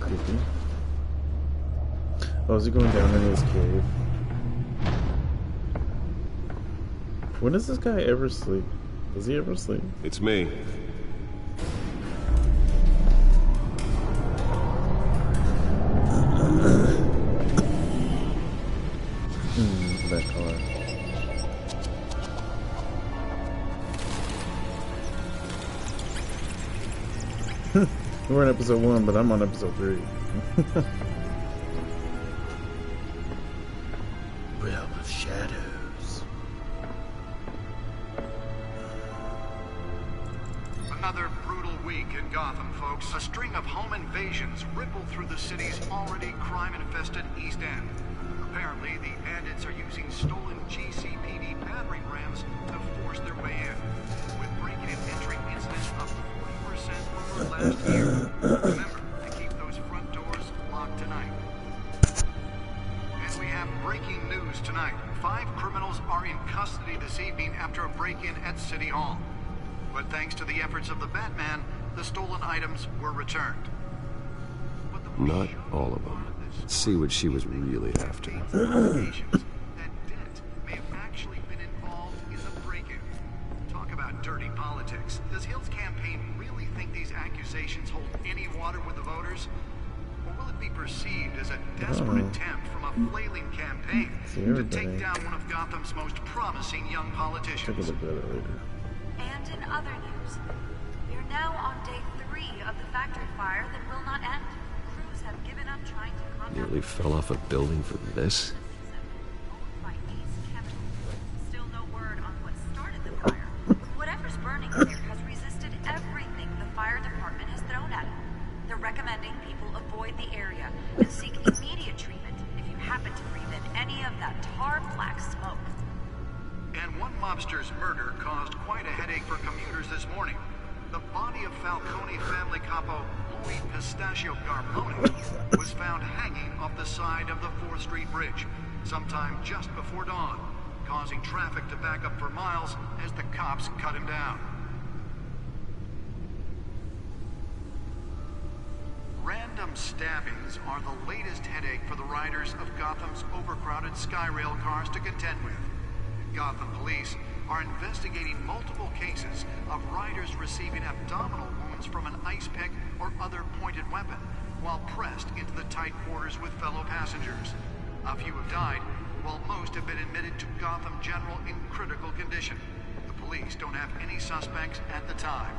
creepy. Oh, is he going down in his cave? When does this guy ever sleep? Does he ever sleep? It's me. That car. We're on episode 1, but I'm on episode 3. Realm of Shadows. Another brutal week in Gotham, folks. A string of home invasions rippled through the city's already crime-infested East End. Apparently, the bandits are using stolen GCPD battering rams to force their way in, with break-in and entry incidents up 40% over last year. Remember to keep those front doors locked tonight. And we have breaking news tonight. 5 criminals are in custody this evening after a break-in at City Hall. But thanks to the efforts of the Batman, the stolen items were returned. Not all of them. Let's see what she was really after. That Dent may have actually been involved in the break-in. Talk about dirty politics. Does Hill's campaign really think these accusations hold any water with the voters? Or will it be perceived as a desperate attempt from a flailing campaign to take down one of Gotham's most promising young politicians? Take a look at it later. And in other news, we're now on day 3 of the factory fire that will not end. Crews have given up trying to contact... Nearly fell off a building for this? Still no word on what started the fire. Whatever's burning here has resisted everything the fire department has thrown at it. They're recommending people avoid the area and seek immediate treatment if you happen to breathe in any of that tar black smoke. And one mobster's murder caused quite a headache for commuters this morning. The body of Falcone family capo Louis Pistachio Garpone was found hanging off the side of the 4th Street Bridge sometime just before dawn, causing traffic to back up for miles as the cops cut him down. Random stabbings are the latest headache for the riders of Gotham's overcrowded Skyrail cars to contend with. Gotham police are investigating multiple cases of riders receiving abdominal wounds from an ice pick or other pointed weapon while pressed into the tight quarters with fellow passengers. A few have died, while most have been admitted to Gotham General in critical condition. The police don't have any suspects at the time.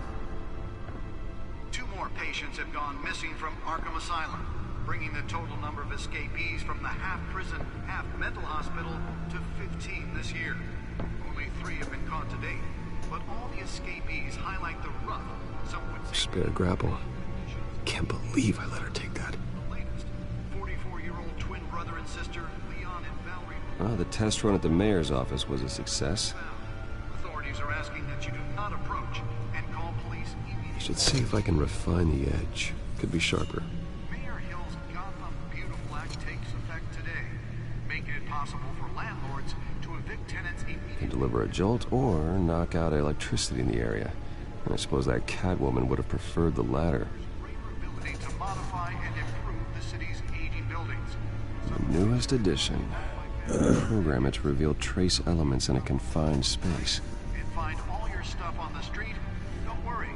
2 more patients have gone missing from Arkham Asylum, bringing the total number of escapees from the half-prison, half-mental hospital to 15 this year. Only 3 have been caught to date, but all the escapees highlight the rough, some would say... Spare grapple. Can't believe I let her take that. The latest, 44-year-old twin brother and sister, Leon and Valerie... Well, the test run at the mayor's office was a success. Authorities are asking that you do not approach and call police immediately. Should see if I can refine the edge. Could be sharper. Mayor Hill's Gotham Beautiful Act takes effect today, making it possible for landlords to evict tenants immediately. Can deliver a jolt or knock out electricity in the area. And I suppose that Catwoman would have preferred the latter. Greater ability to modify and improve the city's aging buildings. The newest addition. Program it to reveal trace elements in a confined space. And find all your stuff on the street? Don't worry,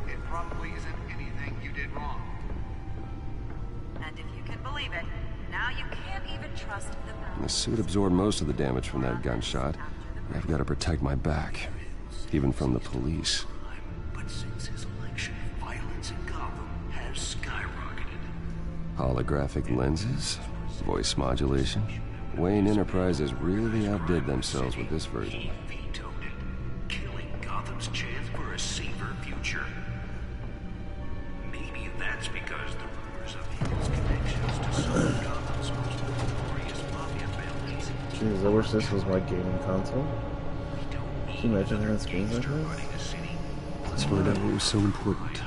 it probably isn't anything you did wrong. And if you can believe it, now you can't even trust the And the suit absorbed most of the damage from that gunshot. I've got to protect my back, even from the police. But since his election, violence in Gotham has skyrocketed. Holographic lenses, voice modulation. Wayne Enterprises really outdid themselves with this version. He vetoed it, killing Gotham's chance for a safer future. Maybe that's because the rumors of his connections to some of Gotham's most notorious mafia families. Jeez, I wish this was my gaming console. Can you imagine having screens like this? Let's find out what was so important.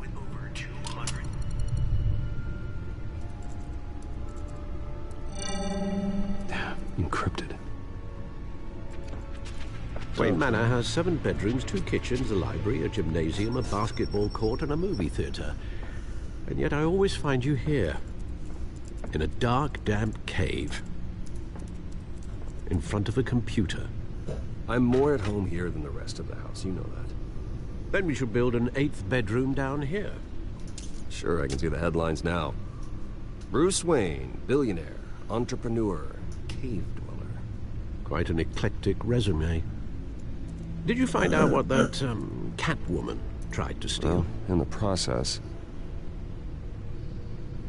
With over 200 Encrypted. Wayne Manor has 7 bedrooms, 2 kitchens, a library, a gymnasium, a basketball court, and a movie theater. And yet I always find you here. In a dark, damp cave. In front of a computer. I'm more at home here than the rest of the house, you know that. Then we should build an 8th bedroom down here. Sure, I can see the headlines now. Bruce Wayne, billionaire, entrepreneur, cave dweller. Quite an eclectic resume. Did you find out what that, Catwoman tried to steal? Well, in the process.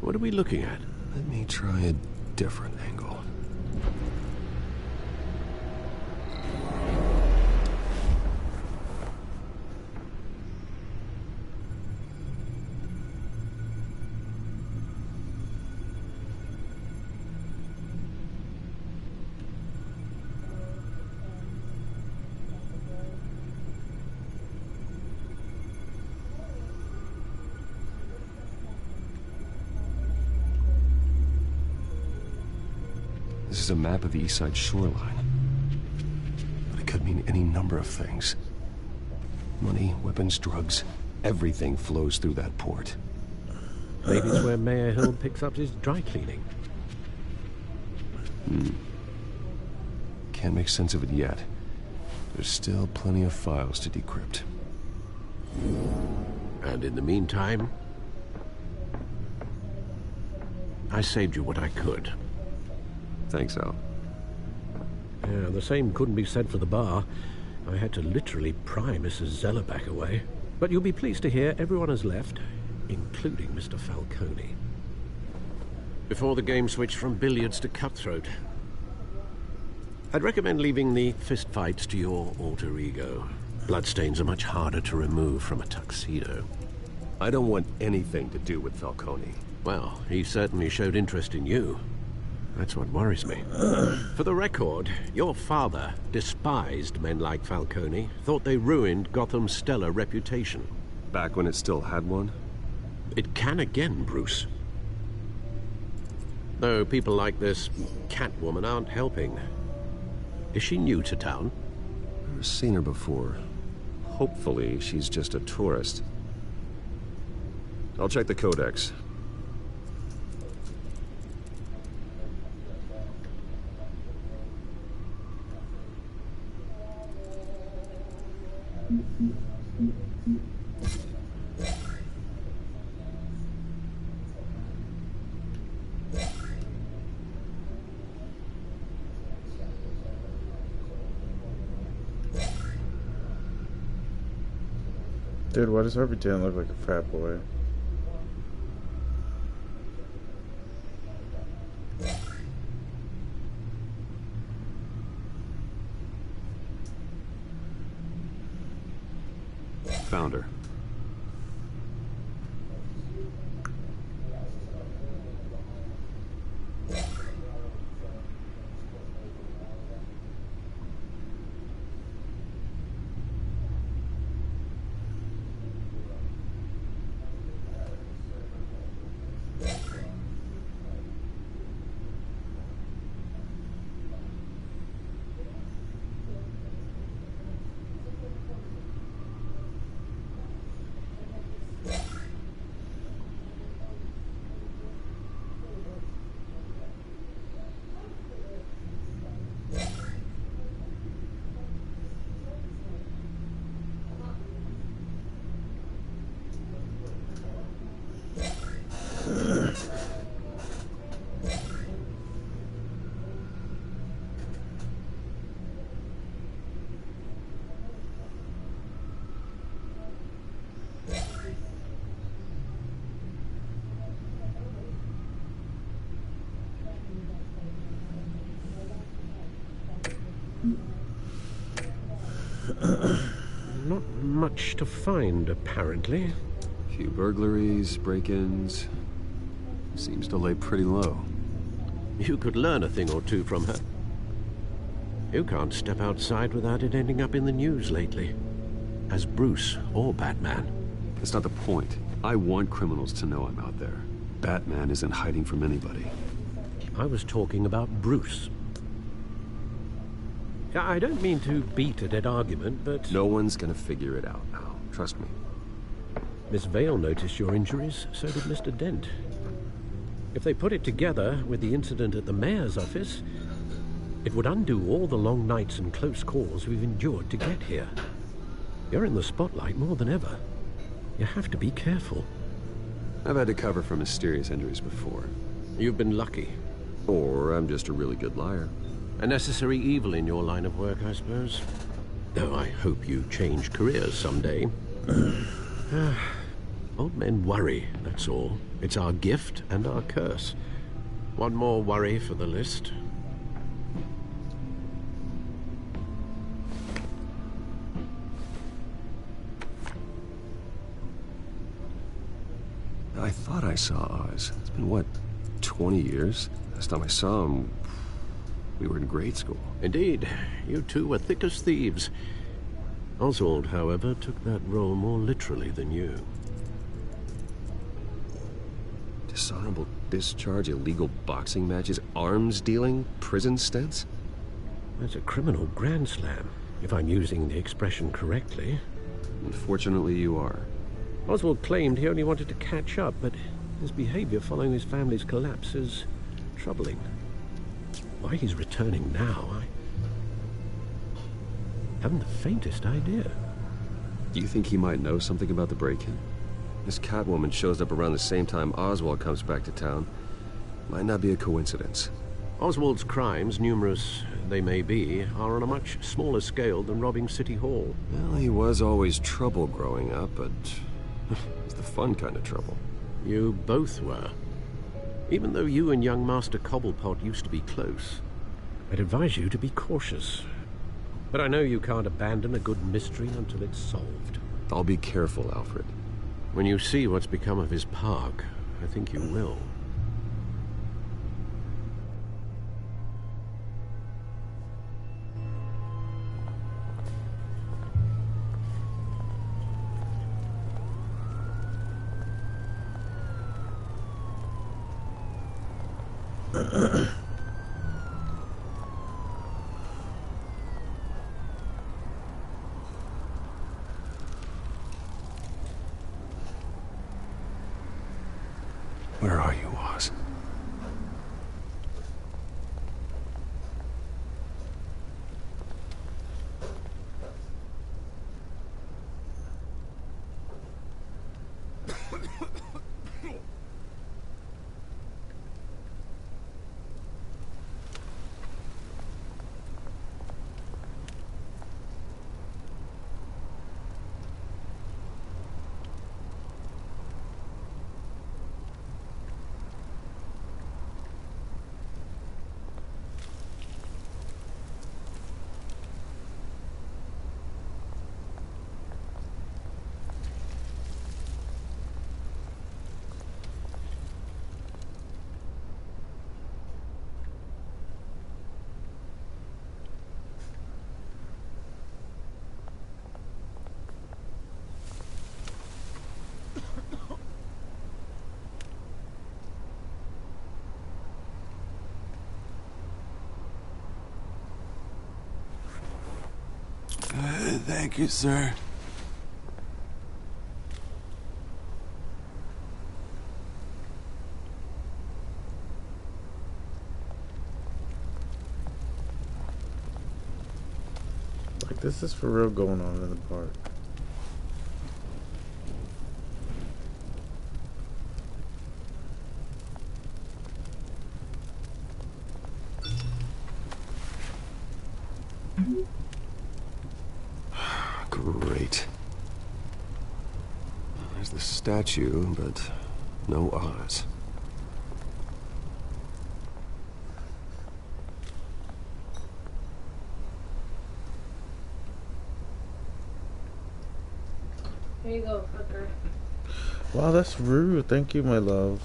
What are we looking at? Let me try a different angle. This is a map of the East Side shoreline. But it could mean any number of things. Money, weapons, drugs, everything flows through that port. Maybe it's where Mayor Hill picks up his dry cleaning. Can't make sense of it yet. There's still plenty of files to decrypt. And in the meantime, I saved you what I could. Thanks, Al. Yeah, the same couldn't be said for the bar. I had to literally pry Mrs. Zeller back away. But you'll be pleased to hear everyone has left, including Mr. Falcone. Before the game switched from billiards to cutthroat. I'd recommend leaving the fistfights to your alter ego. Bloodstains are much harder to remove from a tuxedo. I don't want anything to do with Falcone. Well, he certainly showed interest in you. That's what worries me. For the record, your father despised men like Falcone, thought they ruined Gotham's stellar reputation. Back when it still had one? It can again, Bruce. Though people like this Catwoman aren't helping. Is she new to town? Never seen her before. Hopefully, she's just a tourist. I'll check the codex. Dude, why does Harvey Dent look like a frat boy? Found her. Not much to find, apparently. Few burglaries, break-ins. Seems to lay pretty low. You could learn a thing or two from her. You can't step outside without it ending up in the news lately. As Bruce or Batman. That's not the point. I want criminals to know I'm out there. Batman isn't hiding from anybody. I was talking about Bruce. I don't mean to beat a dead argument, but... No one's gonna figure it out now. Trust me. Miss Vale noticed your injuries, so did Mr. Dent. If they put it together with the incident at the mayor's office, it would undo all the long nights and close calls we've endured to get here. You're in the spotlight more than ever. You have to be careful. I've had to cover for mysterious injuries before. You've been lucky. Or I'm just a really good liar. A necessary evil in your line of work, I suppose. Though I hope you change careers someday. Old men worry, that's all. It's our gift and our curse. One more worry for the list. I thought I saw Oz. It's been, what, 20 years? Last time I saw him, we were in grade school. Indeed, you two were thick as thieves. Oswald, however, took that role more literally than you. Dishonorable discharge, illegal boxing matches, arms dealing, prison stints? That's a criminal grand slam, if I'm using the expression correctly. Unfortunately, you are. Oswald claimed he only wanted to catch up, but his behavior following his family's collapse is troubling. Why he's returning now, I haven't the faintest idea. Do you think he might know something about the break-in? This Catwoman shows up around the same time Oswald comes back to town. Might not be a coincidence. Oswald's crimes, numerous they may be, are on a much smaller scale than robbing City Hall. Well, he was always trouble growing up, but it's the fun kind of trouble. You both were. Even though you and young Master Cobblepot used to be close, I'd advise you to be cautious. But I know you can't abandon a good mystery until it's solved. I'll be careful, Alfred. When you see what's become of his park, I think you will. Where are you, Oz? Thank you, sir. Like, this is for real going on in the park. Great. There's the statue, but no Oz. Here you go, fucker. Wow, that's rude. Thank you, my love.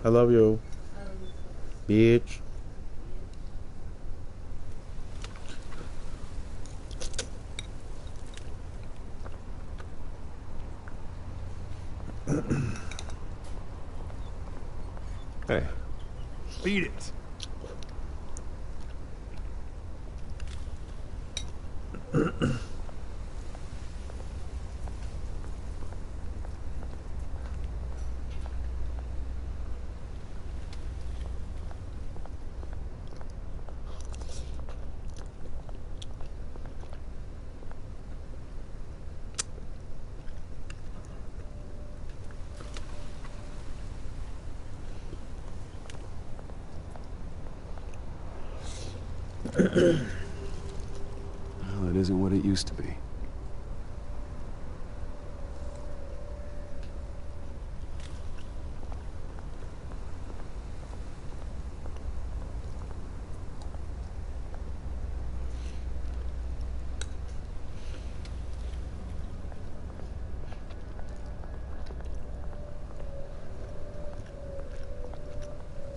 I love you. Bitch. Hey. Beat it. Well, it isn't what it used to be.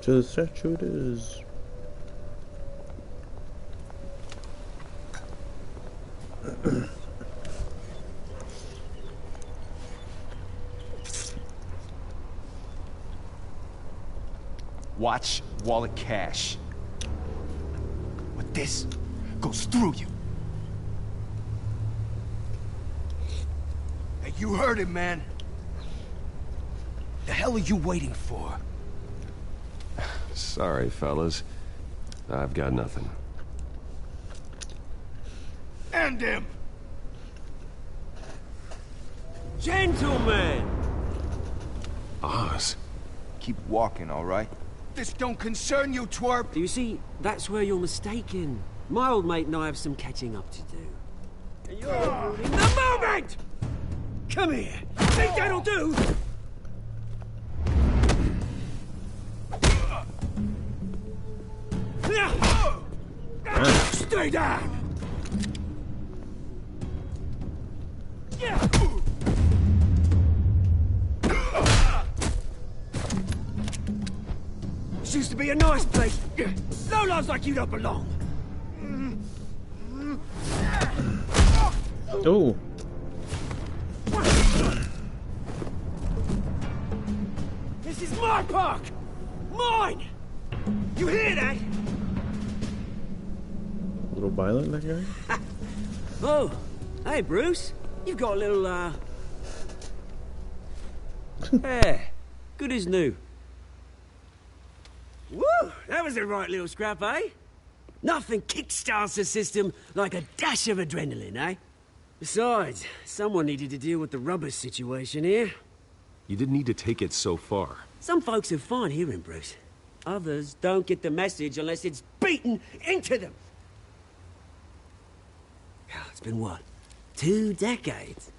To the statue it is. Watch wallet cash. But this goes through you. Hey, you heard it, man. The hell are you waiting for? Sorry, fellas. I've got nothing. End him! Gentlemen! Oz. Keep walking, all right? This don't concern you, twerp! You see, that's where you're mistaken. My old mate and I have some catching up to do. And you're ruining the moment! Come here! Think that'll do? Stay down! This used to be a nice place. No lives like you don't belong. Oh. This is my park! Mine! You hear that? A little violent, that guy? Oh, hey, Bruce. You've got a little, Yeah, good as new. Woo! That was a right little scrap, eh? Nothing kickstarts the system like a dash of adrenaline, eh? Besides, someone needed to deal with the rubber situation here. You didn't need to take it so far. Some folks are fine hearing, Bruce. Others don't get the message unless it's beaten into them. It's been what? 2 decades?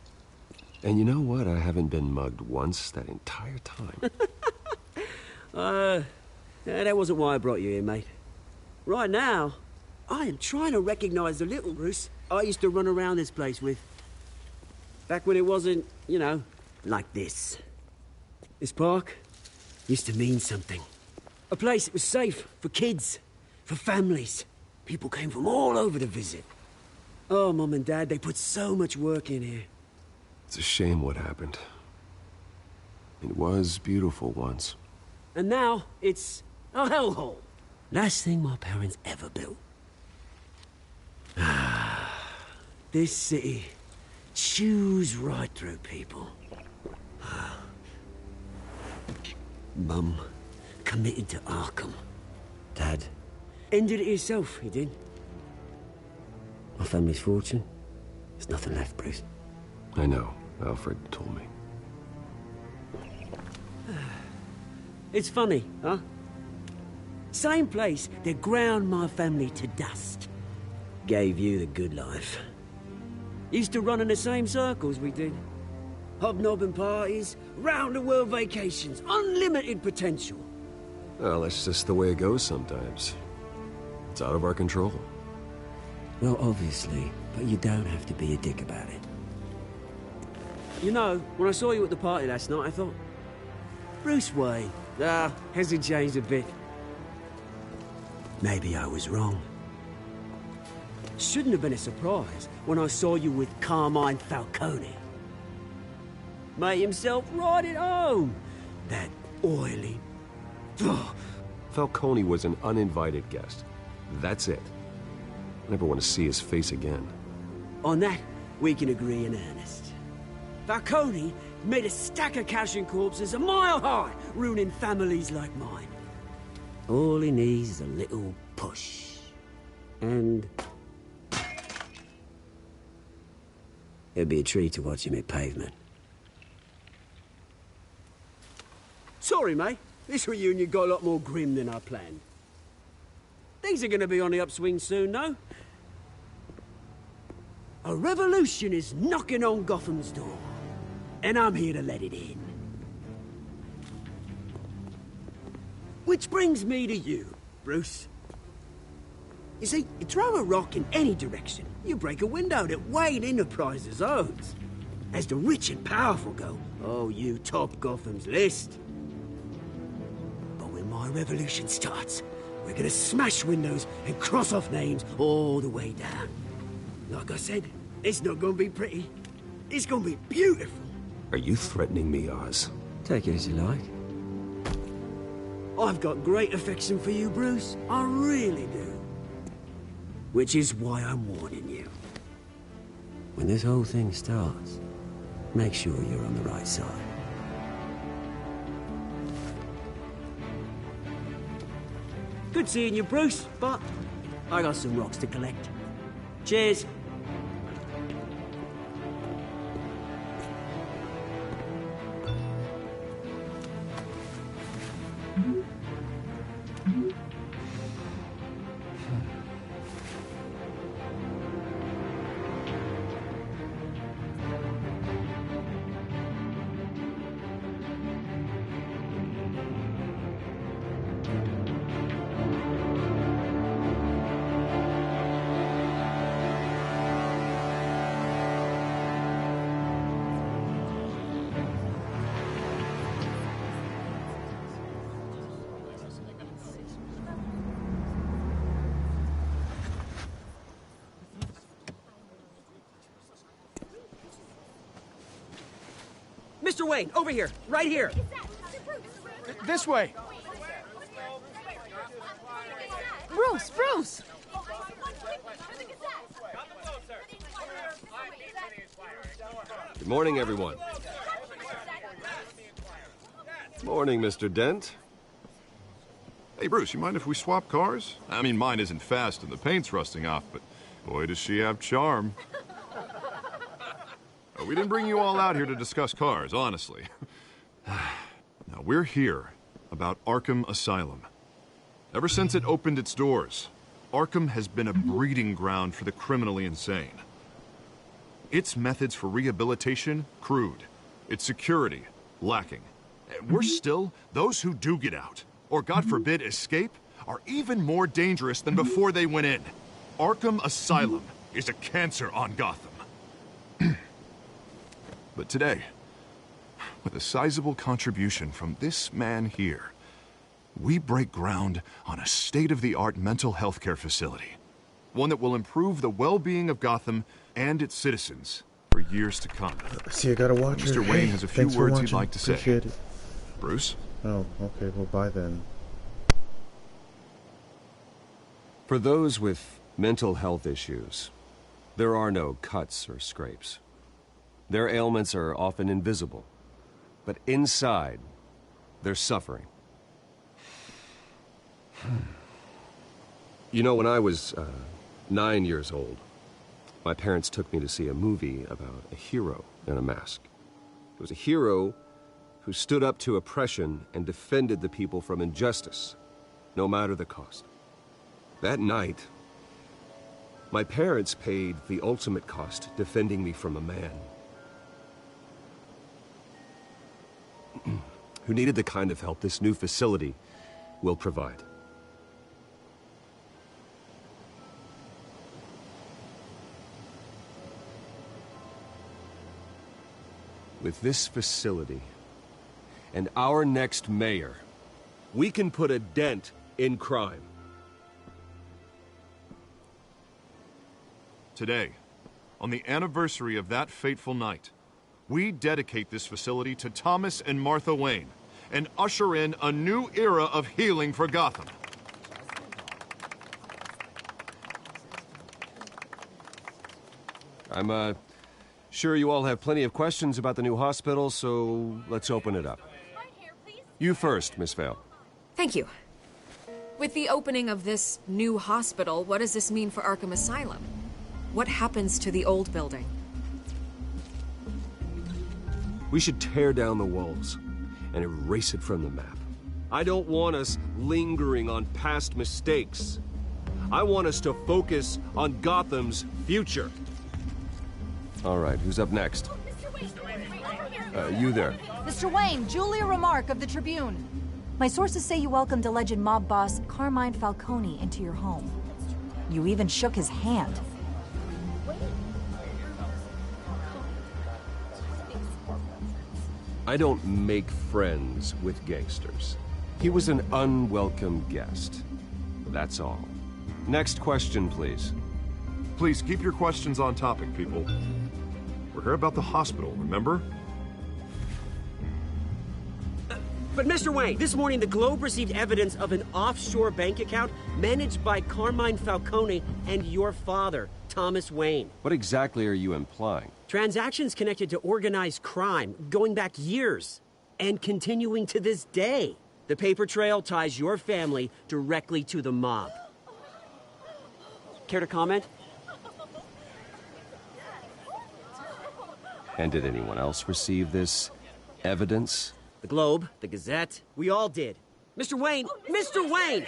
And you know what? I haven't been mugged once that entire time. That wasn't why I brought you here, mate. Right now, I am trying to recognize the little Bruce I used to run around this place with. Back when it wasn't, you know, like this. This park used to mean something. A place that was safe for kids, for families. People came from all over to visit. Oh, Mum and Dad, they put so much work in here. It's a shame what happened. It was beautiful once. And now, it's a hellhole. Last thing my parents ever built. This city chews right through people. Mum committed to Arkham. Dad ended it himself, he did. My family's fortune, there's nothing left, Bruce. I know. Alfred told me. It's funny, huh? Same place that ground my family to dust. Gave you the good life. Used to run in the same circles we did. Hobnobbing parties, round-the-world vacations, unlimited potential. Well, that's just the way it goes sometimes. It's out of our control. Well, obviously, but you don't have to be a dick about it. You know, when I saw you at the party last night, I thought, Bruce Wayne, hasn't changed a bit. Maybe I was wrong. Shouldn't have been a surprise when I saw you with Carmine Falcone. Made himself right at home. That oily... Falcone was an uninvited guest. That's it. I never want to see his face again. On that, we can agree in earnest. Falcone made a stack of cash and corpses a mile high, ruining families like mine. All he needs is a little push. And... it'd be a treat to watch him hit pavement. Sorry, mate. This reunion got a lot more grim than I planned. Things are gonna be on the upswing soon, though. A revolution is knocking on Gotham's door, and I'm here to let it in. Which brings me to you, Bruce. You see, you throw a rock in any direction, you break a window that Wayne Enterprises owns. As the rich and powerful go, oh, you top Gotham's list. But when my revolution starts, we're gonna smash windows and cross off names all the way down. Like I said, it's not gonna be pretty. It's gonna be beautiful. Are you threatening me, Oz? Take it as you like. I've got great affection for you, Bruce. I really do. Which is why I'm warning you. When this whole thing starts, make sure you're on the right side. Good seeing you, Bruce, but I got some rocks to collect. Cheers. Mr. Wayne, over here, right here. This way. Bruce! Good morning, everyone. Morning, Mr. Dent. Hey, Bruce, you mind if we swap cars? I mean, mine isn't fast and the paint's rusting off, but boy, does she have charm. We didn't bring you all out here to discuss cars, honestly. Now, we're here about Arkham Asylum. Ever since it opened its doors, Arkham has been a breeding ground for the criminally insane. Its methods for rehabilitation, crude. Its security, lacking. And worse still, those who do get out, or God forbid, escape, are even more dangerous than before they went in. Arkham Asylum is a cancer on Gotham. But today, with a sizable contribution from this man here, we break ground on a state-of-the-art mental health care facility. One that will improve the well-being of Gotham and its citizens for years to come. See, I gotta watch it. Mr. Wayne has a few words he'd like to say. Appreciate it. Bruce? Oh, okay, well, bye then. For those with mental health issues, there are no cuts or scrapes. Their ailments are often invisible, but inside, they're suffering. You know, when I was 9 years old, my parents took me to see a movie about a hero in a mask. It was a hero who stood up to oppression and defended the people from injustice, no matter the cost. That night, my parents paid the ultimate cost defending me from a man who needed the kind of help this new facility will provide. With this facility and our next mayor, we can put a dent in crime. Today, on the anniversary of that fateful night, we dedicate this facility to Thomas and Martha Wayne and usher in a new era of healing for Gotham. I'm, sure you all have plenty of questions about the new hospital, so let's open it up. You first, Miss Vale. Thank you. With the opening of this new hospital, what does this mean for Arkham Asylum? What happens to the old building? We should tear down the walls and erase it from the map. I don't want us lingering on past mistakes. I want us to focus on Gotham's future. All right, who's up next? You there. Mr. Wayne, Julia Remark of the Tribune. My sources say you welcomed alleged mob boss Carmine Falcone into your home. You even shook his hand. I don't make friends with gangsters. He was an unwelcome guest. That's all. Next question, please. Please keep your questions on topic, people. We're here about the hospital, remember? But Mr. Wayne, this morning the Globe received evidence of an offshore bank account managed by Carmine Falcone and your father, Thomas Wayne. What exactly are you implying? Transactions connected to organized crime going back years and continuing to this day. The paper trail ties your family directly to the mob. Care to comment? And did anyone else receive this evidence? The Globe, the Gazette, we all did. Mr. Wayne,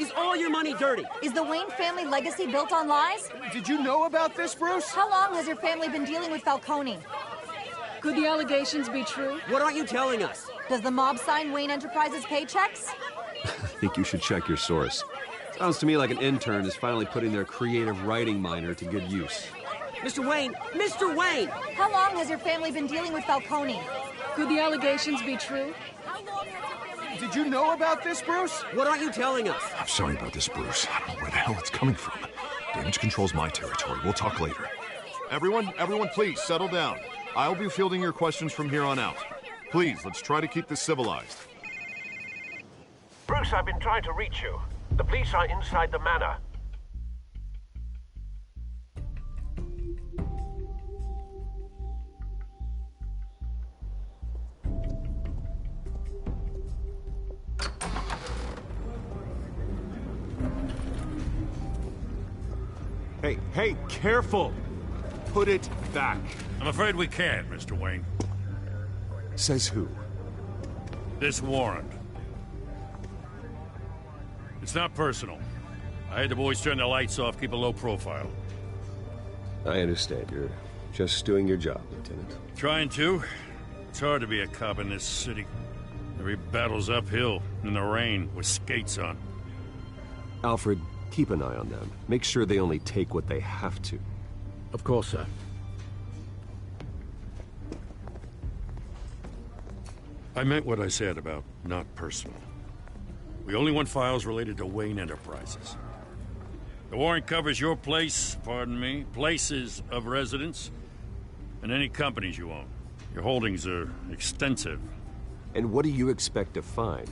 is all your money dirty? Is the Wayne family legacy built on lies? Did you know about this, Bruce? How long has your family been dealing with Falcone? Could the allegations be true? What aren't you telling us? Does the mob sign Wayne Enterprises paychecks? I think you should check your source. Sounds to me like an intern is finally putting their creative writing minor to good use. Mr. Wayne! How long has your family been dealing with Falcone? Could the allegations be true? Did you know about this, Bruce? What aren't you telling us? I'm sorry about this, Bruce. I don't know where the hell it's coming from. Damage control's my territory. We'll talk later. Everyone, please settle down. I'll be fielding your questions from here on out. Please, let's try to keep this civilized. Bruce, I've been trying to reach you. The police are inside the manor. Hey, careful! Put it back. I'm afraid we can't, Mr. Wayne. Says who? This warrant. It's not personal. I had the boys turn the lights off, keep a low profile. I understand. You're just doing your job, Lieutenant. Trying to. It's hard to be a cop in this city. Every battle's uphill, in the rain, with skates on. Alfred, keep an eye on them. Make sure they only take what they have to. Of course, sir. I meant what I said about not personal. We only want files related to Wayne Enterprises. The warrant covers your places of residence, and any companies you own. Your holdings are extensive. And what do you expect to find?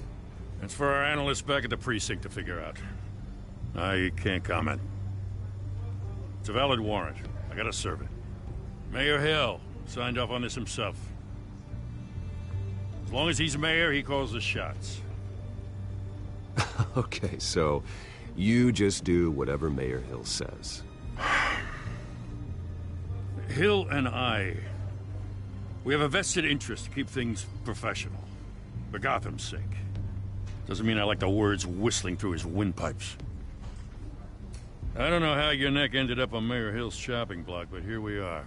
It's for our analysts back at the precinct to figure out. I can't comment. It's a valid warrant. I gotta serve it. Mayor Hill signed off on this himself. As long as he's mayor, he calls the shots. Okay, so you just do whatever Mayor Hill says. Hill and we have a vested interest to keep things professional. For Gotham's sake. Doesn't mean I like the words whistling through his windpipes. I don't know how your neck ended up on Mayor Hill's shopping block, but here we are.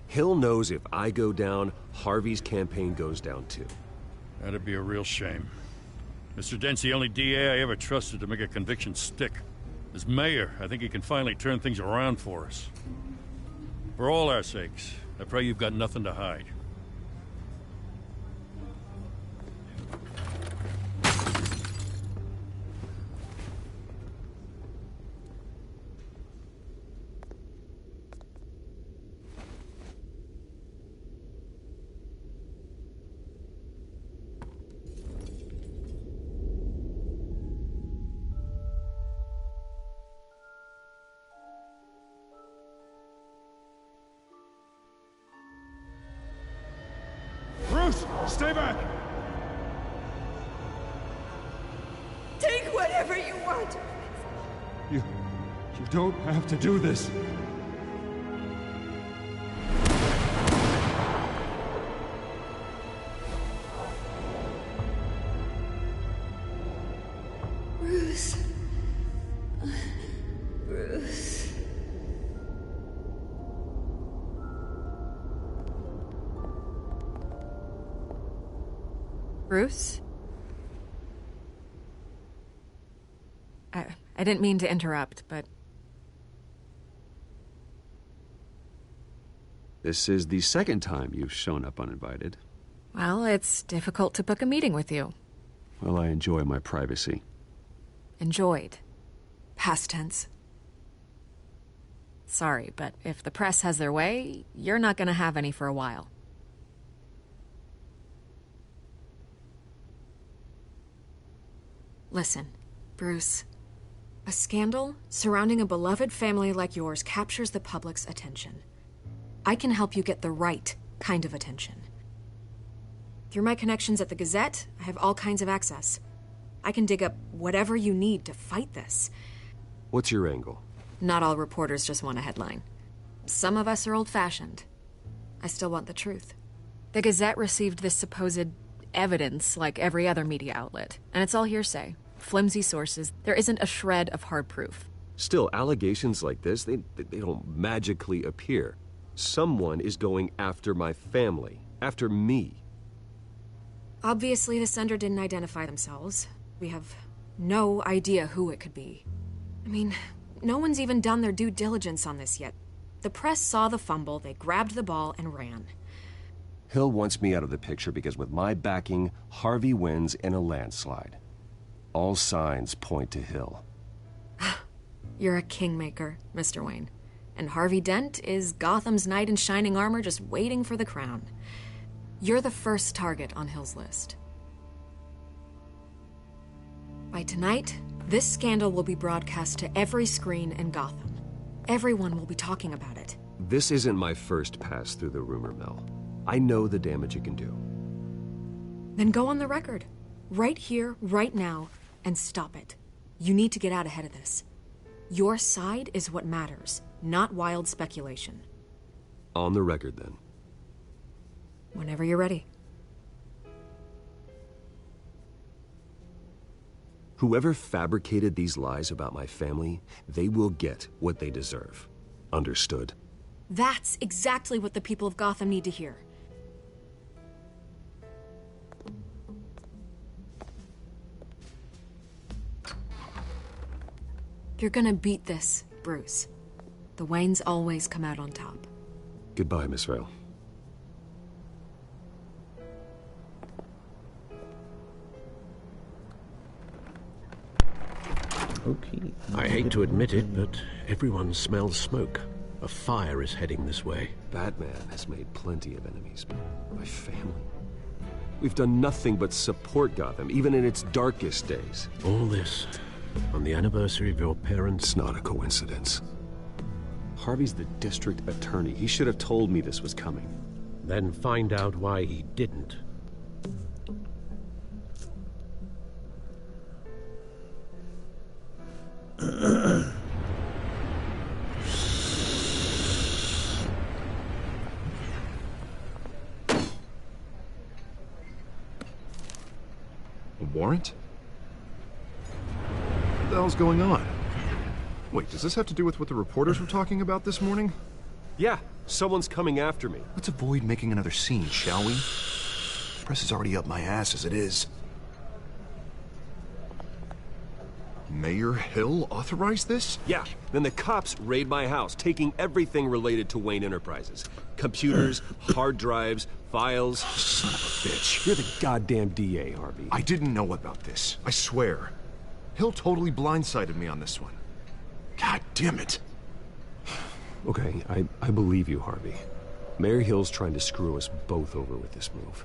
Hill knows if I go down, Harvey's campaign goes down too. That'd be a real shame. Mr. Dent's the only DA I ever trusted to make a conviction stick. As mayor, I think he can finally turn things around for us. For all our sakes, I pray you've got nothing to hide. Stay back! Take whatever you want. You don't have to do this. Bruce. Bruce. Bruce? I didn't mean to interrupt, but... This is the second time you've shown up uninvited. Well, it's difficult to book a meeting with you. Well, I enjoy my privacy. Enjoyed. Past tense. Sorry, but if the press has their way, you're not gonna have any for a while. Listen, Bruce. A scandal surrounding a beloved family like yours captures the public's attention. I can help you get the right kind of attention. Through my connections at the Gazette, I have all kinds of access. I can dig up whatever you need to fight this. What's your angle? Not all reporters just want a headline. Some of us are old-fashioned. I still want the truth. The Gazette received this supposed evidence like every other media outlet, and it's all hearsay. Flimsy sources. There isn't a shred of hard proof. Still, allegations like this, they don't magically appear. Someone is going after my family, after me. Obviously, the sender didn't identify themselves. We have no idea who it could be. I mean, no one's even done their due diligence on this yet. The press saw the fumble, they grabbed the ball and ran. Hill wants me out of the picture because with my backing, Harvey wins in a landslide. All signs point to Hill. You're a kingmaker, Mr. Wayne. And Harvey Dent is Gotham's knight in shining armor just waiting for the crown. You're the first target on Hill's list. By tonight, this scandal will be broadcast to every screen in Gotham. Everyone will be talking about it. This isn't my first pass through the rumor mill. I know the damage it can do. Then go on the record. Right here, right now, and stop it. You need to get out ahead of this. Your side is what matters, not wild speculation. On the record, then. Whenever you're ready. Whoever fabricated these lies about my family, they will get what they deserve. Understood? That's exactly what the people of Gotham need to hear. You're gonna beat this, Bruce. The Waynes always come out on top. Goodbye, Miss Vale. Okay. I hate to admit it, but everyone smells smoke. A fire is heading this way. Batman has made plenty of enemies, but my family... We've done nothing but support Gotham, even in its darkest days. All this on the anniversary of your parents'... It's not a coincidence. Harvey's the district attorney. He should have told me this was coming. Then find out why he didn't. A warrant? What the hell's going on? Wait, does this have to do with what the reporters were talking about this morning? Yeah, someone's coming after me. Let's avoid making another scene, shall we? The press is already up my ass as it is. Mayor Hill authorized this? Yeah, then the cops raid my house, taking everything related to Wayne Enterprises. Computers, hard drives, files. Son of a bitch. You're the goddamn DA, Harvey. I didn't know about this, I swear. Hill totally blindsided me on this one. God damn it. Okay, I believe you, Harvey. Mayor Hill's trying to screw us both over with this move.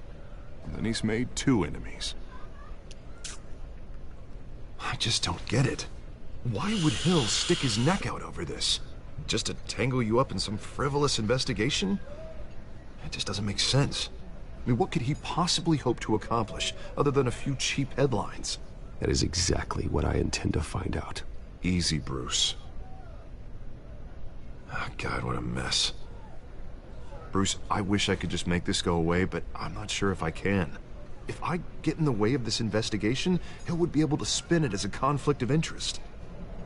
And then he's made 2 enemies. I just don't get it. Why would Hill stick his neck out over this? Just to tangle you up in some frivolous investigation? It just doesn't make sense. I mean, what could he possibly hope to accomplish other than a few cheap headlines? That is exactly what I intend to find out. Easy, Bruce. Oh, God, what a mess. Bruce, I wish I could just make this go away, but I'm not sure if I can. If I get in the way of this investigation, Hill would be able to spin it as a conflict of interest.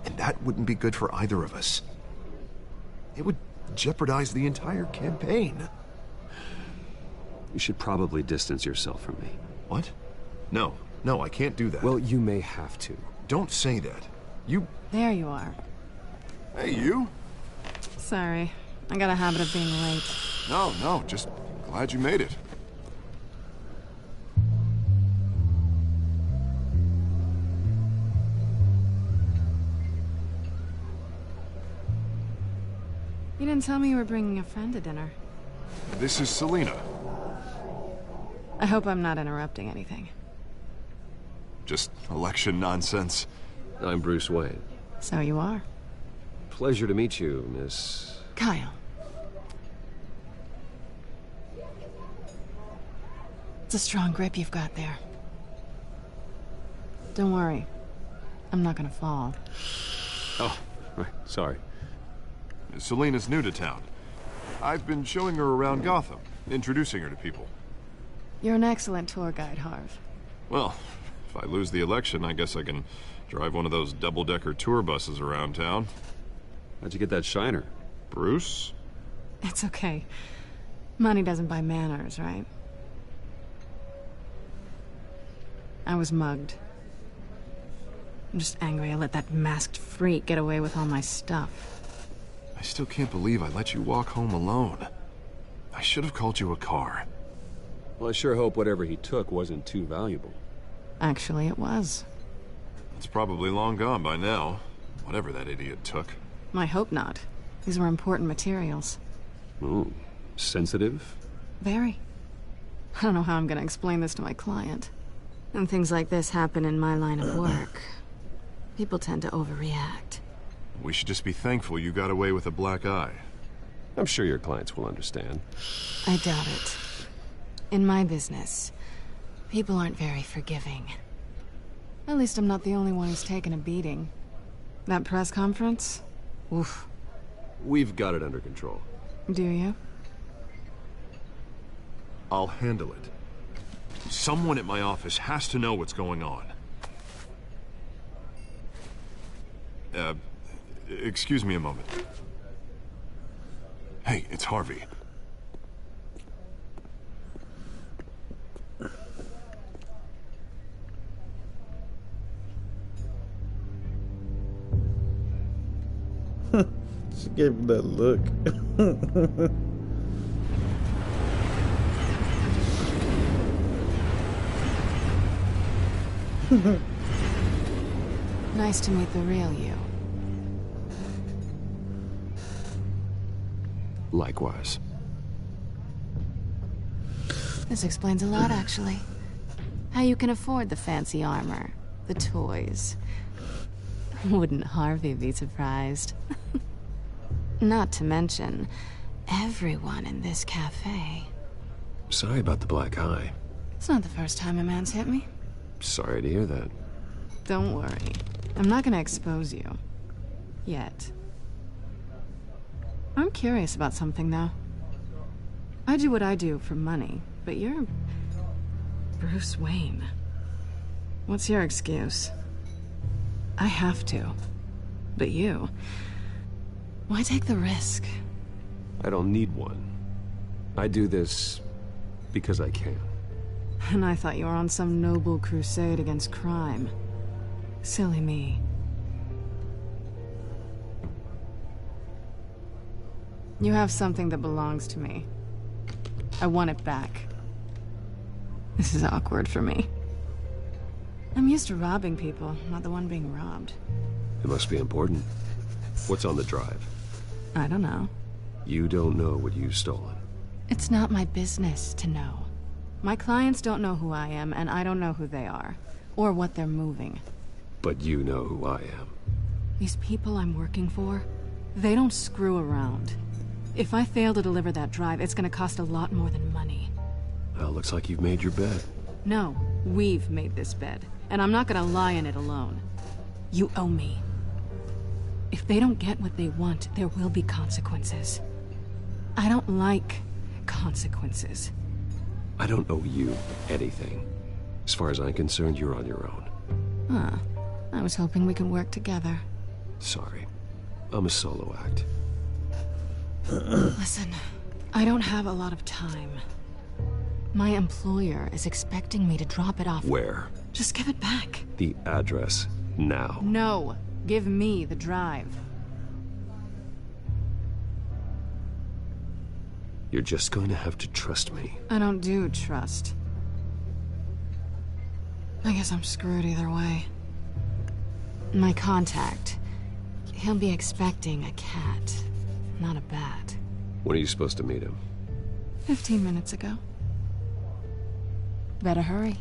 And that wouldn't be good for either of us. It would jeopardize the entire campaign. You should probably distance yourself from me. What? No, I can't do that. Well, you may have to. Don't say that. You... There you are. Hey, you? Sorry. I got a habit of being late. No, just glad you made it. You didn't tell me you were bringing a friend to dinner. This is Selina. I hope I'm not interrupting anything. Just election nonsense. I'm Bruce Wayne. So you are. Pleasure to meet you, Miss... Kyle. It's a strong grip you've got there. Don't worry. I'm not gonna fall. Oh, right, sorry. Selina's new to town. I've been showing her around Gotham, introducing her to people. You're an excellent tour guide, Harv. Well, if I lose the election, I guess I can drive one of those double-decker tour buses around town. How'd you get that shiner? Bruce? It's okay. Money doesn't buy manners, right? I was mugged. I'm just angry I let that masked freak get away with all my stuff. I still can't believe I let you walk home alone. I should have called you a car. Well, I sure hope whatever he took wasn't too valuable. Actually, it was. It's probably long gone by now, whatever that idiot took. I hope not. These were important materials. Ooh, sensitive? Very. I don't know how I'm gonna explain this to my client. And things like this happen in my line of work. People tend to overreact. We should just be thankful you got away with a black eye. I'm sure your clients will understand. I doubt it. In my business, people aren't very forgiving. At least I'm not the only one who's taken a beating. That press conference? Oof. We've got it under control. Do you? I'll handle it. Someone at my office has to know what's going on. Excuse me a moment. Hey, it's Harvey. She gave him that look. Nice to meet the real you. Likewise. This explains a lot, actually. How you can afford the fancy armor, the toys. Wouldn't Harvey be surprised? Not to mention, everyone in this cafe. Sorry about the black eye. It's not the first time a man's hit me. Sorry to hear that. Don't worry. I'm not gonna expose you. Yet. I'm curious about something, though. I do what I do for money, but you're... Bruce Wayne. What's your excuse? I have to. But you... Why take the risk? I don't need one. I do this because I can. And I thought you were on some noble crusade against crime. Silly me. You have something that belongs to me. I want it back. This is awkward for me. I'm used to robbing people, not the one being robbed. It must be important. What's on the drive? I don't know. You don't know what you've stolen. It's not my business to know. My clients don't know who I am, and I don't know who they are. Or what they're moving. But you know who I am. These people I'm working for, they don't screw around. If I fail to deliver that drive, it's gonna cost a lot more than money. Well, looks like you've made your bed. No, we've made this bed, and I'm not gonna lie in it alone. You owe me. If they don't get what they want, there will be consequences. I don't like consequences. I don't owe you anything. As far as I'm concerned, you're on your own. Huh. I was hoping we could work together. Sorry. I'm a solo act. Listen, I don't have a lot of time. My employer is expecting me to drop it off. Where? Just give it back. The address, now. No. Give me the drive. You're just going to have to trust me. I don't do trust. I guess I'm screwed either way. My contact, he'll be expecting a cat, not a bat. When are you supposed to meet him? 15 minutes ago. Better hurry.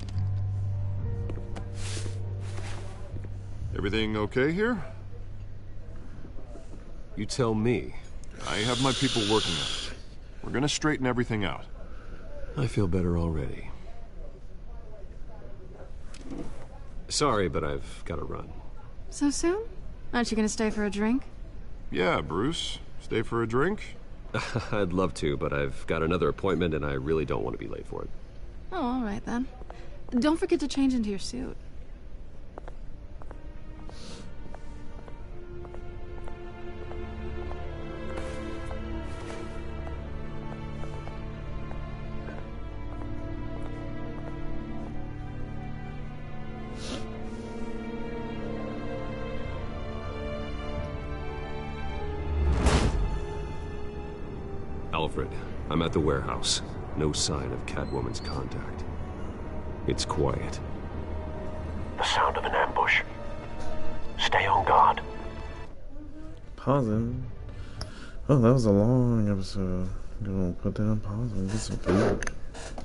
Everything okay here? You tell me. I have my people working on it. We're gonna straighten everything out. I feel better already. Sorry, but I've got to run. So soon? Aren't you gonna stay for a drink? Yeah, Bruce. Stay for a drink? I'd love to, but I've got another appointment and I really don't want to be late for it. Oh, all right then. Don't forget to change into your suit. Alfred, I'm at the warehouse. No sign of Catwoman's contact. It's quiet. The sound of an ambush. Stay on guard. Pausing. Oh, that was a long episode. I'm gonna put that on pause and get some food.